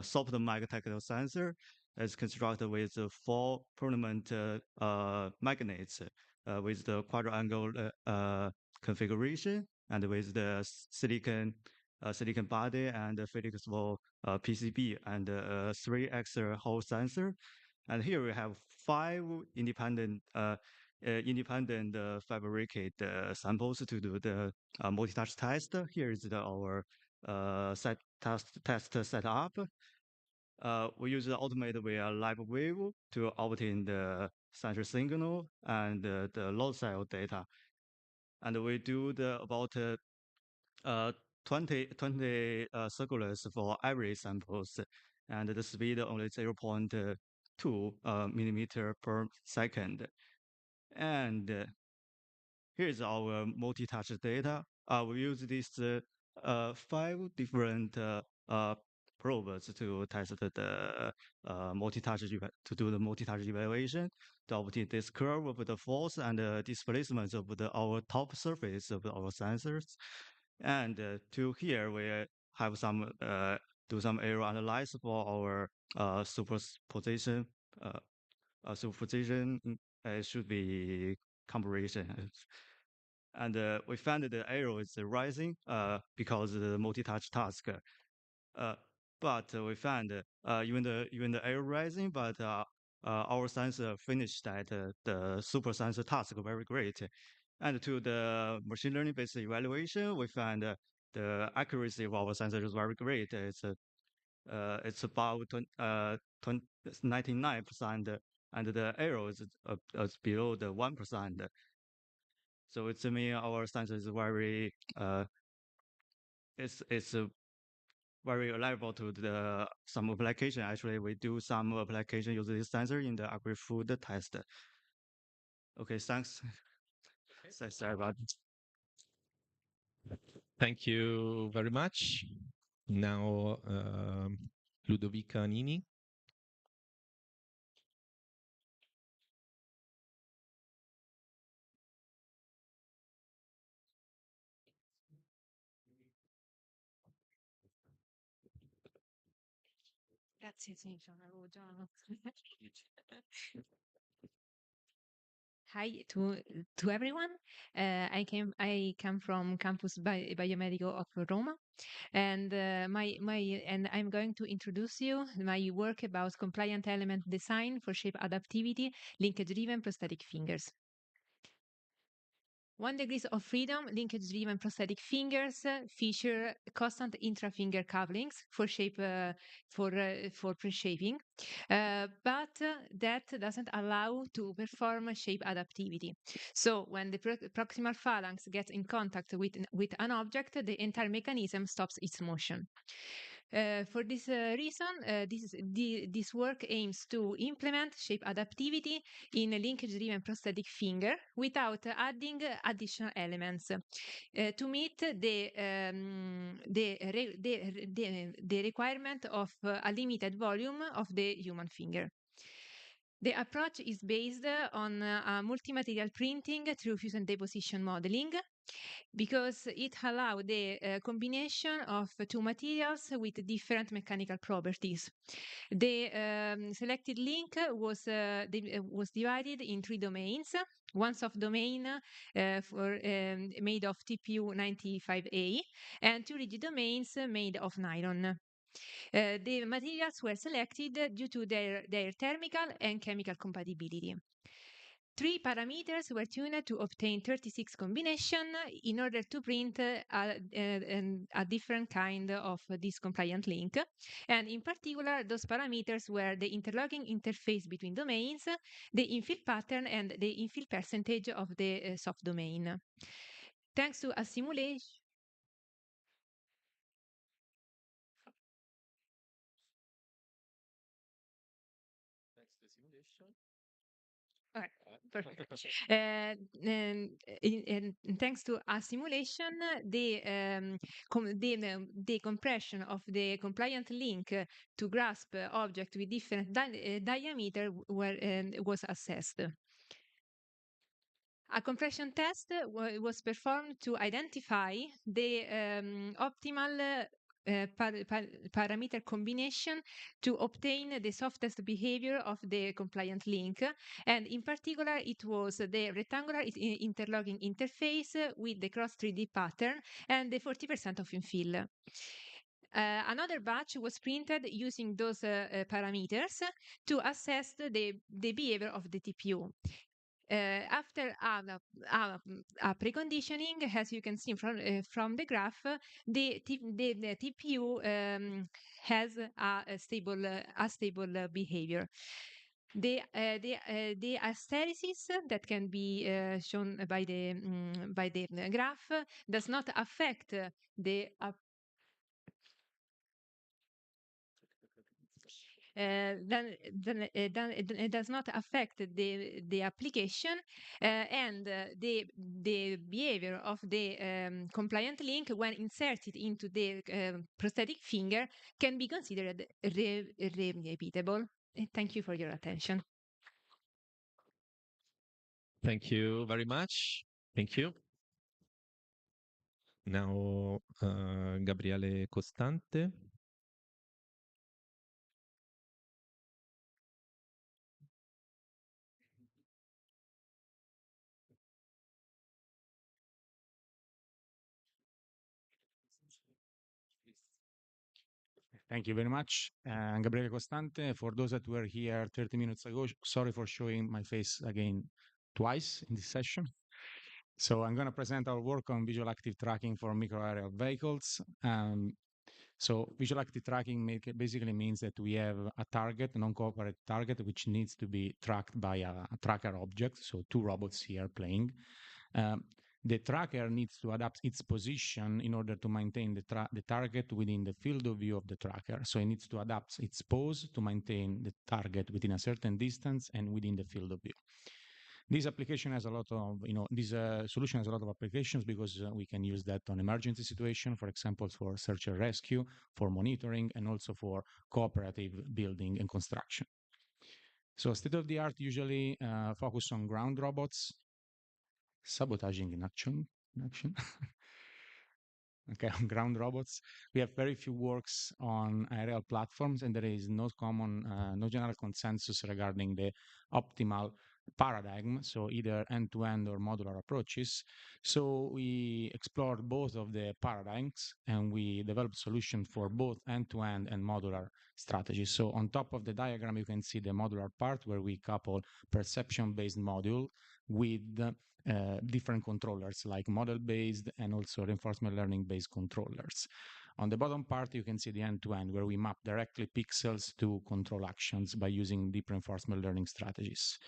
soft mic tactile sensor. It's constructed with 4 permanent magnets with the quadrangle configuration and with the silicon body and the flexible PCB and 3 extra hole sensor. And here we have 5 independent fabricated samples to do the multi-touch test. Here is our test setup. We use the automated via live wave to obtain the sensor signal and the load cell data. And we do about 20 circulars for every samples, and the speed only 0.2 millimeter per second. And here's our multi-touch data. We use these 5 different probes to test the multi-touch to do the multi-touch evaluation to obtain this curve of the force and displacement of our top surface of our sensors. And to here we have some do some error analysis for our superposition. Superposition should be comparison. And we found that the error is rising because of the multi-touch task. But we found even the error rising, but our sensor finished at the super sensor task very great. And to the machine learning based evaluation, we found the accuracy of our sensor is very great. It's about 99%, and the error is below the 1%. So it's mean our sensor is very it's very reliable to the some application. Actually, we do some application using this sensor in the agri-food test. Okay, thanks. Sorry about it. Thank you very much. Now, Ludovica Nini. Grazie, sì, avevo già. Hi to everyone. I come from campus Biomedico of Roma, and I'm going to introduce you my work about compliant element design for shape adaptivity, linkage-driven prosthetic fingers. 1 degrees of freedom linkage-driven prosthetic fingers feature constant intra-finger couplings for shape for pre-shaping, but that doesn't allow to perform shape adaptivity. So when the proximal phalanx gets in contact with an object, the entire mechanism stops its motion. For this reason, this work aims to implement shape adaptivity in a linkage-driven prosthetic finger without adding additional elements to meet the requirement of a limited volume of the human finger. The approach is based on multi-material printing through fusion deposition modeling because it allowed the combination of two materials with different mechanical properties. The selected link was divided in three domains. One soft domain made of TPU 95A and two rigid domains made of nylon. The materials were selected due to their thermical and chemical compatibility. Three parameters were tuned to obtain 36 combination in order to print a different kind of this compliant link. And in particular, those parameters were the interlocking interface between domains, the infill pattern, and the infill percentage of the soft domain. Thanks to a simulation, okay, perfect. And thanks to a simulation, the compression of the compliant link to grasp object with different diameter was assessed. A compression test was performed to identify the optimal parameter combination to obtain the softest behavior of the compliant link. And in particular, it was the rectangular interlocking interface with the cross 3D pattern and the 40% of infill. Another batch was printed using those parameters to assess the behavior of the TPU. After a preconditioning, as you can see from the graph, the TPU has a stable behavior. The hysteresis that can be shown by the graph does not affect the then it does not affect the application and the behavior of the compliant link when inserted into the prosthetic finger can be considered repeatable. Thank you for your attention. Thank you very much. Thank you. Now, Gabriele Costante. Thank you very much. Gabriele Costante, for those that were here 30 minutes ago, sorry for showing my face again twice in this session. So I'm going to present our work on visual active tracking for microaerial vehicles. So visual active tracking basically means that we have a target, a non-cooperative target, which needs to be tracked by a tracker object. So two robots here playing. The tracker needs to adapt its position in order to maintain the target within the field of view of the tracker. So it needs to adapt its pose to maintain the target within a certain distance and within the field of view. This application has a lot of, this solution has a lot of applications because we can use that on emergency situation, for example, for search and rescue, for monitoring, and also for cooperative building and construction. So state of the art usually focus on ground robots, sabotaging in action. Okay, on ground robots. We have very few works on aerial platforms, and there is no general consensus regarding the optimal paradigm, so either end-to-end or modular approaches. So we explored both of the paradigms, and we developed solutions for both end-to-end and modular strategies. So on top of the diagram, you can see the modular part where we couple perception-based module with different controllers like model-based and also reinforcement learning-based controllers. On the bottom part, you can see the end-to-end where we map directly pixels to control actions by using deep reinforcement learning strategies.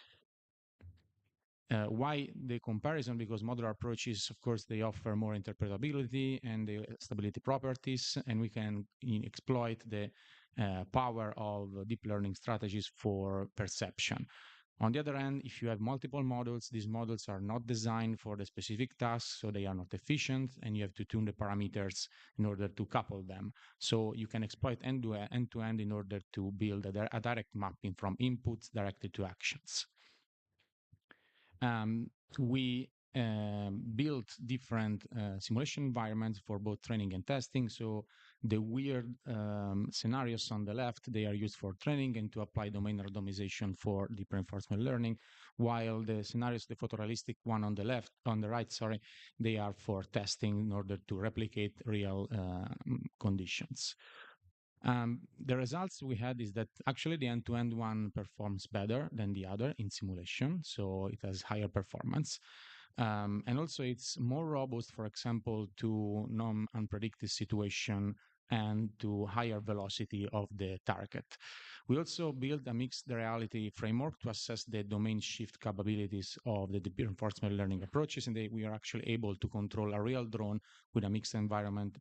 Why the comparison? Because modular approaches, of course, they offer more interpretability and the stability properties, and we can exploit the power of deep learning strategies for perception. On the other hand, if you have multiple models, these models are not designed for the specific task, so they are not efficient, and you have to tune the parameters in order to couple them. So you can exploit end-to-end in order to build a direct mapping from inputs directly to actions. We built different simulation environments for both training and testing. So the weird scenarios on the left, they are used for training and to apply domain randomization for deep reinforcement learning, while the scenarios, the photorealistic one on the right, sorry, they are for testing in order to replicate real conditions. The results we had is that actually the end-to-end one performs better than the other in simulation, so it has higher performance. And also it's more robust, for example, to non-unpredicted situation and to higher velocity of the target. We also built a mixed reality framework to assess the domain shift capabilities of the deep reinforcement learning approaches, and we are actually able to control a real drone with a mixed environment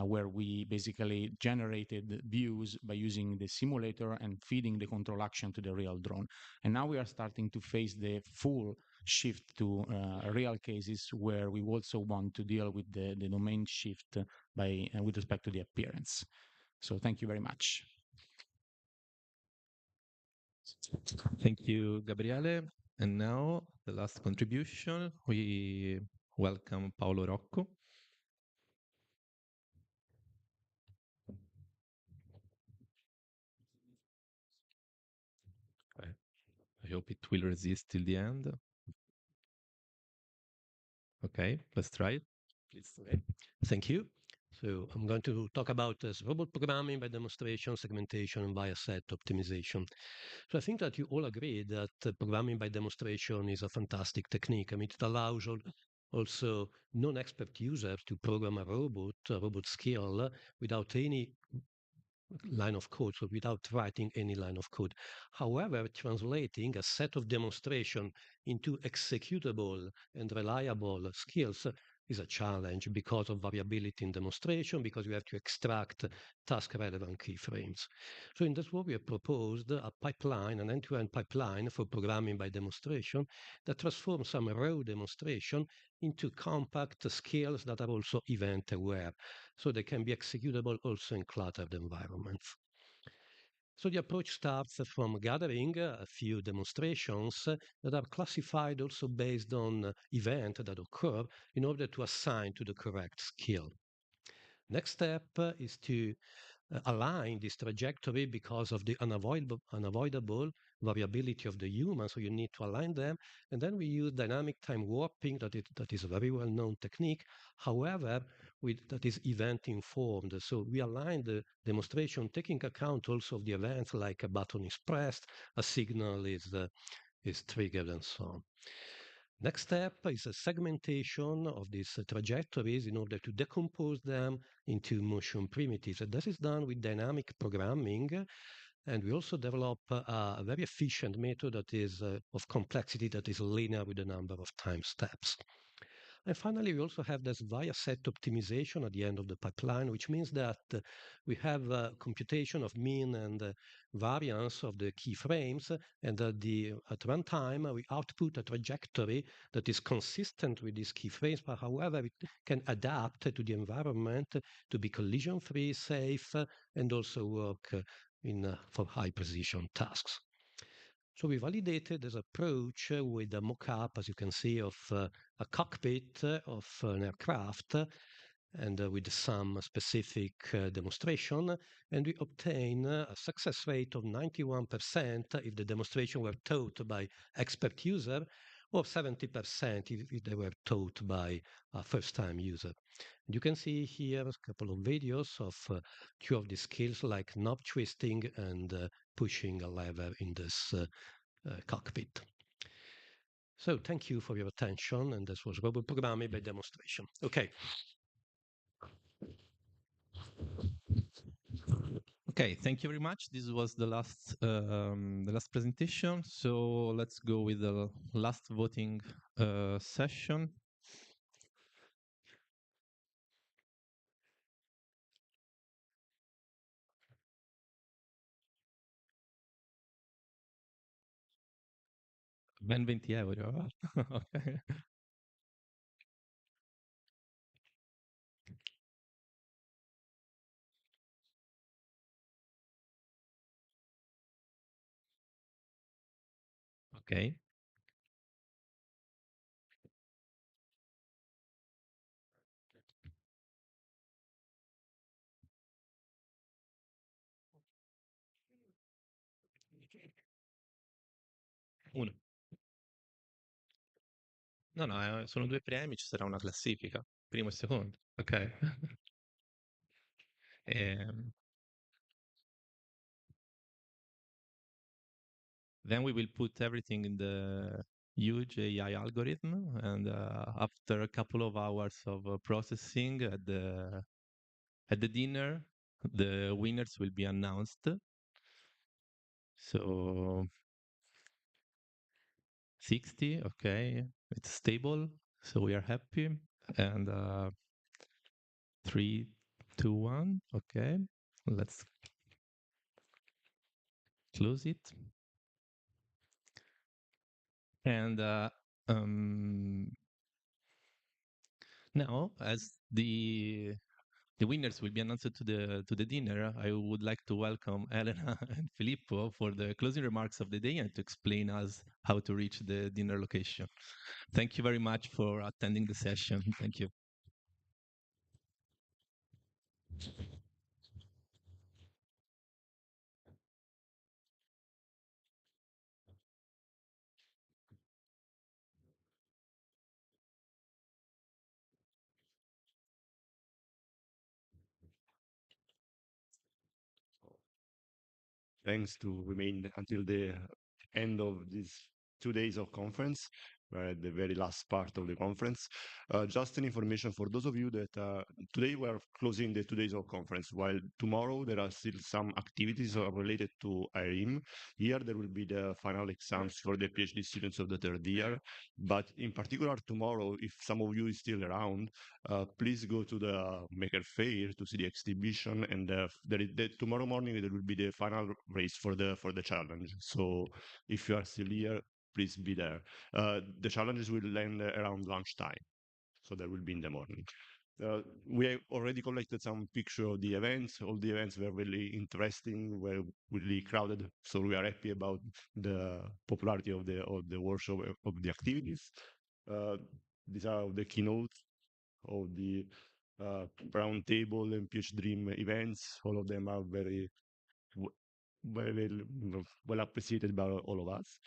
where we basically generated views by using the simulator and feeding the control action to the real drone. And now we are starting to face the full shift to real cases where we also want to deal with the domain shift by with respect to the appearance. So thank you very much. Thank you, Gabriele. And now the last contribution, we welcome Paolo Rocco. I hope it will resist till the end. Okay, let's try it. Please. Okay. Thank you. So I'm going to talk about robot programming by demonstration, segmentation, and bias set optimization. So I think that you all agree that programming by demonstration is a fantastic technique. I mean, it allows also non-expert users to program a robot skill without any line of code, so without writing any line of code. However, translating a set of demonstration into executable and reliable skills is a challenge because of variability in demonstration, because you have to extract task-relevant keyframes. So in this way, we have proposed a pipeline, an end-to-end pipeline for programming by demonstration that transforms some raw demonstration into compact skills that are also event-aware, so they can be executable also in cluttered environments. So the approach starts from gathering a few demonstrations that are classified also based on events that occur in order to assign to the correct skill. Next step is to align this trajectory because of the unavoidable variability of the human. So you need to align them. And then we use dynamic time warping, that is a very well-known technique. However, that is event informed. So we align the demonstration taking account also of the events like a button is pressed, a signal is triggered, and so on. Next step is a segmentation of these trajectories in order to decompose them into motion primitives. And this is done with dynamic programming. And we also develop a very efficient method that is of complexity that is linear with a number of time steps. And finally, we also have this bias set optimization at the end of the pipeline, which means that we have computation of mean and variance of the keyframes, and at runtime, we output a trajectory that is consistent with these keyframes, but however, it can adapt to the environment to be collision-free, safe, and also work for high-precision tasks. So we validated this approach with a mock-up, as you can see, of a cockpit of an aircraft and with some specific demonstration. And we obtain a success rate of 91% if the demonstration were taught by expert user, or 70% if they were taught by a first-time user. You can see here a couple of videos of two of the skills like knob twisting and pushing a lever in this cockpit. So thank you for your attention, and this was robot programming by demonstration. Okay. Okay, thank you very much. This was the last presentation. So let's go with the last voting session. Ben 20 euro. Okay. Okay. Uno. No, no, sono due premi, ci sarà una classifica, primo e secondo, ok? Ehm, Then we will put everything in the huge AI algorithm, and after a couple of hours of processing at the dinner, the winners will be announced. So 60, okay, it's stable, so we are happy. And 3, 2, 1, okay, let's close it. And now, as the winners will be announced to the dinner, I would like to welcome Elena and Filippo for the closing remarks of the day and to explain us how to reach the dinner location. Thank you very much for attending the session. Thank you. Thanks to remain until the end of these 2 days of conference. We're at the very last part of the conference. Just an information for those of you that today we're closing the 2 days of conference, while tomorrow there are still some activities related to IRIM. Here there will be the final exams for the PhD students of the third year. But in particular tomorrow, if some of you is still around, please go to the Maker Fair to see the exhibition. And tomorrow morning there will be the final race for the challenge. So if you are still here, please be there. The challenges will end around lunchtime, so that will be in the morning. We have already collected some picture of the events. All the events were really interesting, were really crowded. So we are happy about the popularity of the workshop, of the activities. These are the keynotes of the round table and PhD Dream events. All of them are very well appreciated by all of us.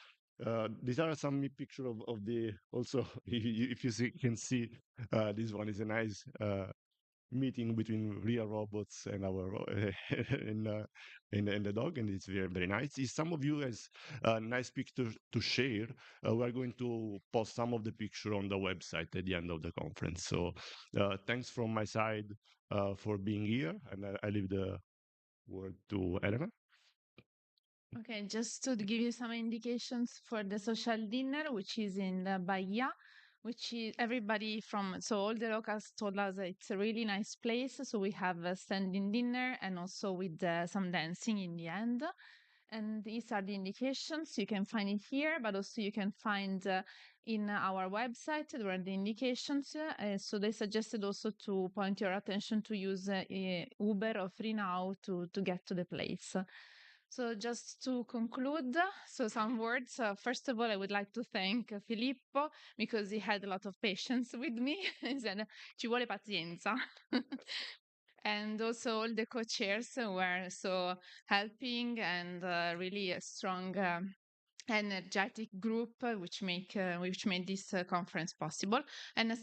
These are some picture of the also if you can see this one is a nice meeting between real robots and our and the dog, and it's very nice. If some of you has a nice picture to share, we are going to post some of the picture on the website at the end of the conference. So thanks from my side for being here, and I leave the word to Elena. Okay, just to give you some indications for the social dinner, which is in Bahia, which is everybody from, so all the locals told us that it's a really nice place. So we have a standing dinner and also with some dancing in the end. And these are the indications. You can find it here, but also you can find in our website, there are the indications. So they suggested also to point your attention to use Uber or Free Now to get to the place. So just to conclude, so some words. First of all, I would like to thank Filippo because he had a lot of patience with me. He said, ci vuole pazienza. And also all the co-chairs were so helping and really a strong energetic group which made this conference possible. And a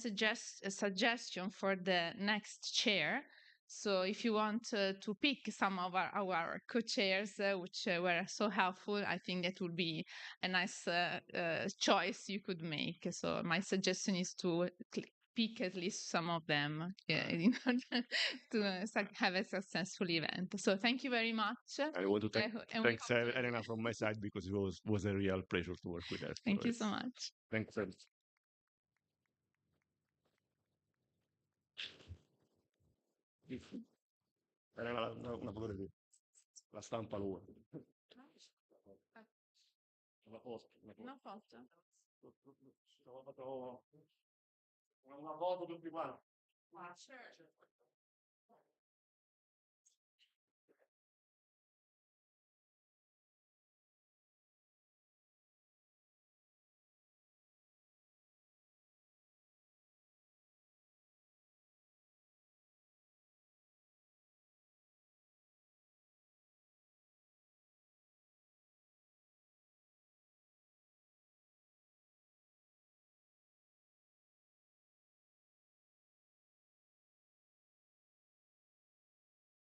suggestion for the next chair. So if you want to pick some of our co-chairs, which were so helpful, I think that would be a nice choice you could make. So my suggestion is to pick at least some of them in order to have a successful event. So thank you very much. I want to thank Elena from my side because it was a real pleasure to work with her. Thank you so much. Thanks. Elena, una foto di la stampa lui. Una foto. Una foto. Una foto tutti quanti. Sure.